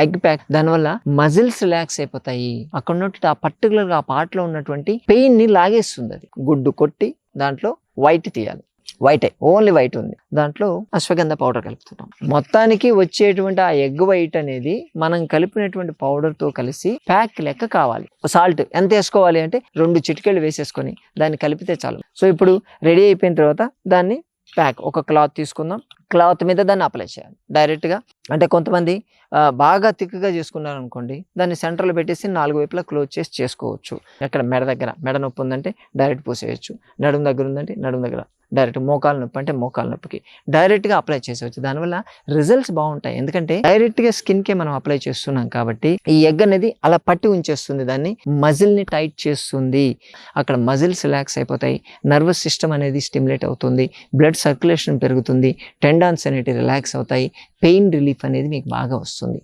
Egg pack. దానివల్ల muscles relax అయిపోతాయి. అక్కడ ఉన్నటువంటి ఆ పర్టికులర్ గా ఆ పార్ట్ లో ఉన్నటువంటి పెయిన్ ని లాగేస్తుంది. అది గుడ్డు కొట్టి దాంట్లో వైట్ తీయాలి. వైటే, ఓన్లీ వైట్ ఉంది, దాంట్లో అశ్వగంధ పౌడర్ కలుపుతున్నాం. మొత్తానికి వచ్చేటువంటి ఆ ఎగ్ వైట్ అనేది మనం కలిపినటువంటి పౌడర్ తో కలిసి ప్యాక్ లెక్క కావాలి. సాల్ట్ ఎంత వేసుకోవాలి అంటే 2 చిటికెళ్ళు వేసేసుకొని దాన్ని కలిపితే చాలు. సో ఇప్పుడు రెడీ అయిపోయిన తర్వాత దాన్ని ప్యాక్, ఒక క్లాత్ తీసుకుందాం, క్లాత్ మీద దాన్ని అప్లై చేయాలి డైరెక్ట్గా. అంటే కొంతమంది బాగా థిక్గా చేసుకున్నారు అనుకోండి, దాన్ని సెంటర్లో పెట్టేసి 4 వైపులా క్లోజ్ చేసి చేసుకోవచ్చు. ఎక్కడ మెడ దగ్గర మెడ నొప్పి ఉందంటే డైరెక్ట్ పూసేయచ్చు, నడుము దగ్గర ఉందంటే నడుము దగ్గర డైరెక్ట్, మోకాలు నొప్పి అంటే మోకాలు నొప్పికి డైరెక్ట్గా అప్లై చేసేవచ్చు. దానివల్ల రిజల్ట్స్ బాగుంటాయి. ఎందుకంటే డైరెక్ట్గా స్కిన్కే మనం అప్లై చేస్తున్నాం కాబట్టి ఈ ఎగ్ అనేది అలా పట్టి ఉంచేస్తుంది, దాన్ని మజిల్ని టైట్ చేస్తుంది. అక్కడ మజిల్స్ రిలాక్స్ అయిపోతాయి, నర్వస్ సిస్టమ్ అనేది స్టిమ్యులేట్ అవుతుంది, బ్లడ్ సర్క్యులేషన్ పెరుగుతుంది, టెండాన్స్ అనేవి రిలాక్స్ అవుతాయి, పెయిన్ రిలీఫ్ అనేది మీకు బాగా వస్తుంది.